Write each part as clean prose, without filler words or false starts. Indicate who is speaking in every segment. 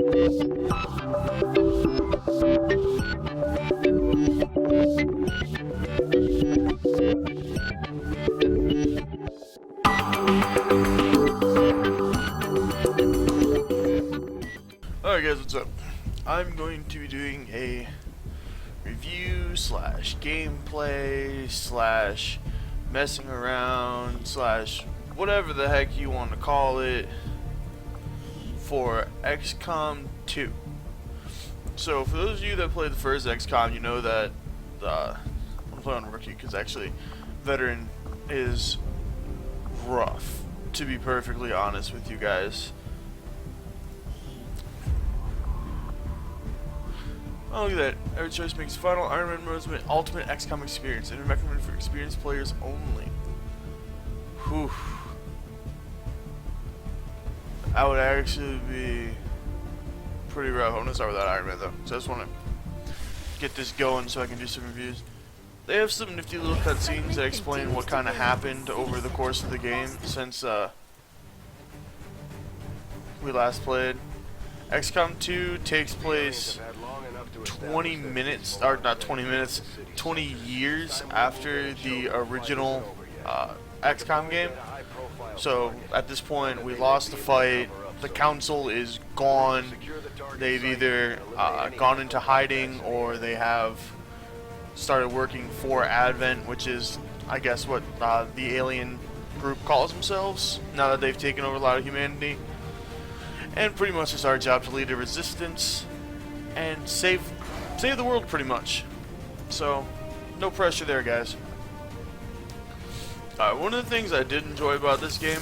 Speaker 1: Alright guys, what's up? I'm going to be doing a review slash gameplay slash messing around slash whatever the heck you want to call it for Xcom2. So for those of you that played the first Xcom, you know that I'm gonna play on rookie because actually veteran is rough, to be perfectly honest with you guys. Oh, look at that. Every choice makes final Iron Man mode's ultimate XCOM experience. And recommended for experienced players only. Whew. That would actually be pretty rough. I'm gonna start with that Iron Man though. So I just wanna get this going so I can do some reviews. They have some nifty little cutscenes that explain what kinda happened over the course of the game since we last played. XCOM2 takes place 20 minutes, or not 20 minutes, 20 years after the original XCOM game. So at this point we lost the fight, the council is gone, they've either gone into hiding or they have started working for Advent, which is I guess what the alien group calls themselves now that they've taken over a lot of humanity. And pretty much it's our job to lead a resistance and save the world pretty much. So no pressure there, guys. One of the things I did enjoy about this game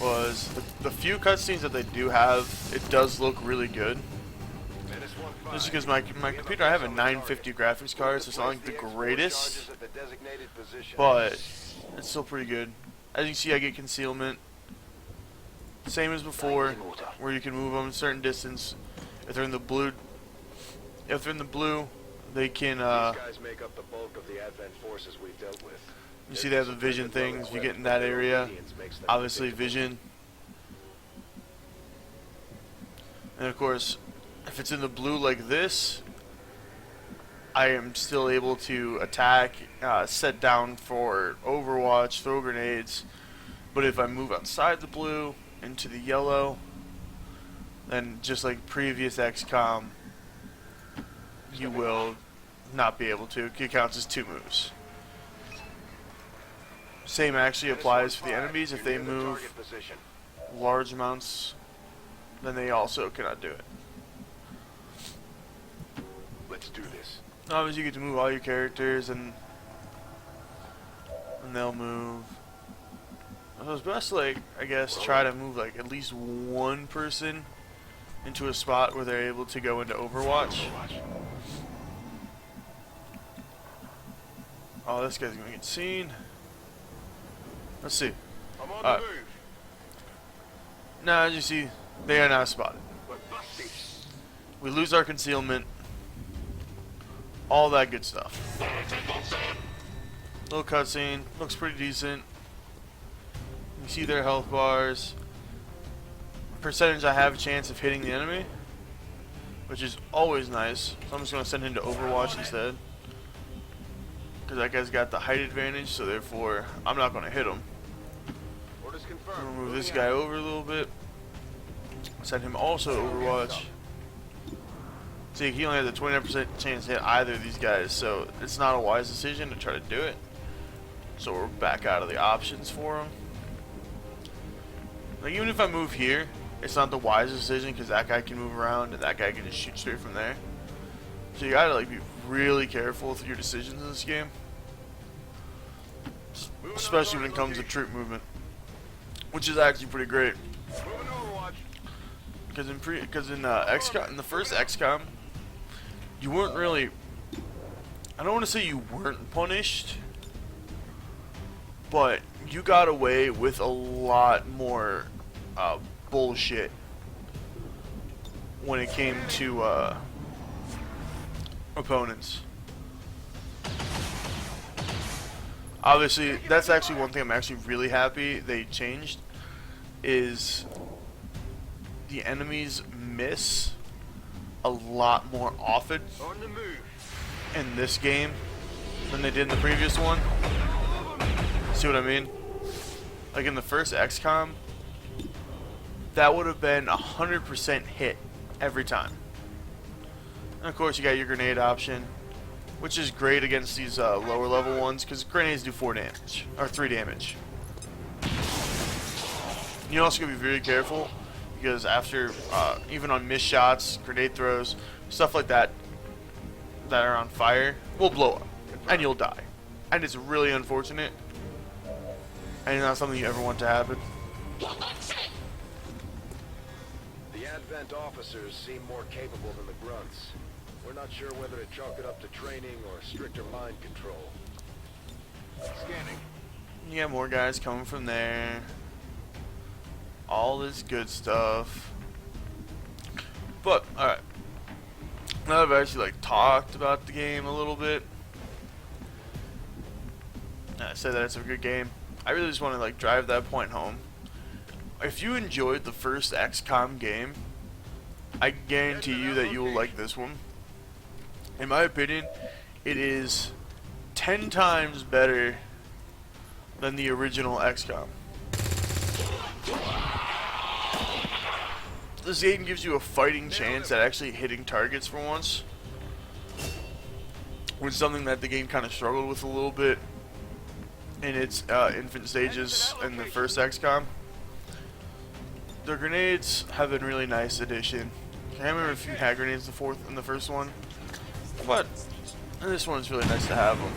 Speaker 1: was the few cutscenes that they do have. It does look really good. Just because my computer, I have a 950 graphics card, so it's not like the greatest, but it's still pretty good. As you can see, I get concealment. Same as before, where you can move them a certain distance. If they're in the blue, they can. You see, they have the vision things. If you get in that area, obviously vision. And of course, if it's in the blue like this, I am still able to attack, set down for Overwatch, throw grenades. But if I move outside the blue into the yellow, then just like previous XCOM, you will not be able to. It counts as 2 moves. Same actually applies for the enemies. If they move large amounts, then they also cannot do it.
Speaker 2: Let's do this.
Speaker 1: Obviously, you get to move all your characters, and they'll move. So it's best to, like, I guess, try to move like at least one person into a spot where they're able to go into Overwatch. Oh, this guy's gonna get seen. Let's see.
Speaker 2: I'm on the move.
Speaker 1: Now, as you see, they are now spotted. We lose our concealment. All that good stuff. Little cutscene. Looks pretty decent. You see their health bars. Percentage I have a chance of hitting the enemy, which is always nice. So I'm just going to send him to Overwatch instead. Because that guy's got the height advantage, so therefore I'm not going to hit him. I'm going to move this guy over a little bit. Send him also to Overwatch. See, he only has a 29% chance to hit either of these guys, so it's not a wise decision to try to do it. So we're back out of the options for him. Like, even if I move here, it's not the wisest decision because that guy can move around and that guy can just shoot straight from there. So you gotta, like, be really careful with your decisions in this game, especially when it comes to troop movement, which is actually pretty great. Because in XCOM, in the first XCOM, you weren't really. I don't want to say you weren't punished, but you got away with a lot more bullshit when it came to opponents. Obviously, that's actually one thing I'm actually really happy they changed, is the enemies miss a lot more often
Speaker 2: On the move.
Speaker 1: in this game than they did in the previous one. See what I mean? Like in the first XCOM, that would have been 100% hit every time. And of course, you got your grenade option, which is great against these lower level ones because grenades do 4 damage or 3 damage. You also gotta be very careful because after, even on missed shots, grenade throws, stuff like that that are on fire will blow up and you'll die. And it's really unfortunate and not something you ever want to happen.
Speaker 2: The Advent officers seem more capable than the grunts. We're not sure whether to chalk it up to training or stricter mind control. Scanning.
Speaker 1: You got more guys coming from there. All this good stuff. But, alright. Now that I've actually like talked about the game a little bit, I said that it's a good game, I really just want to like drive that point home. If you enjoyed the first XCOM game, I guarantee you that you will like this one. In my opinion, it is 10 times better than the original XCOM. This game gives you a fighting chance at actually hitting targets for once, which is something that the game kind of struggled with a little bit in its infant stages in the first XCOM. The grenades have been really nice addition. I can't remember if you had grenades in the first one, but this one's really nice to have them.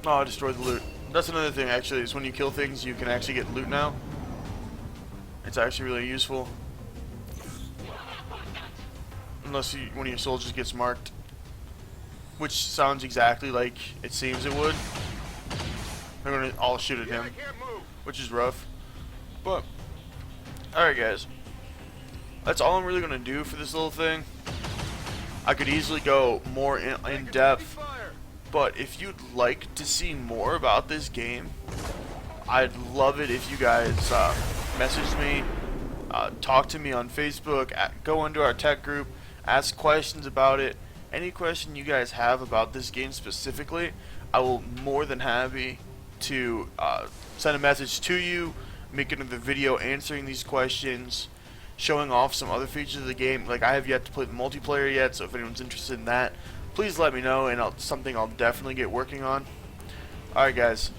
Speaker 1: Oh, I destroyed the loot. That's another thing actually, is when you kill things you can actually get loot now. It's actually really useful. Unless one of your soldiers gets marked. Which sounds exactly like it seems it would. They're gonna all shoot at him. Which is rough. But, alright guys. That's all I'm really gonna do for this little thing. I could easily go more in depth. But if you'd like to see more about this game, I'd love it if you guys message me, talk to me on Facebook, go into our tech group, ask questions about it. Any question you guys have about this game specifically, I will more than happy to send a message to you, make another video answering these questions, showing off some other features of the game. Like, I have yet to play the multiplayer yet, so if anyone's interested in that, please let me know, and something I'll definitely get working on. Alright guys,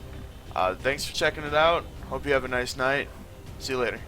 Speaker 1: thanks for checking it out. Hope you have a nice night. See you later.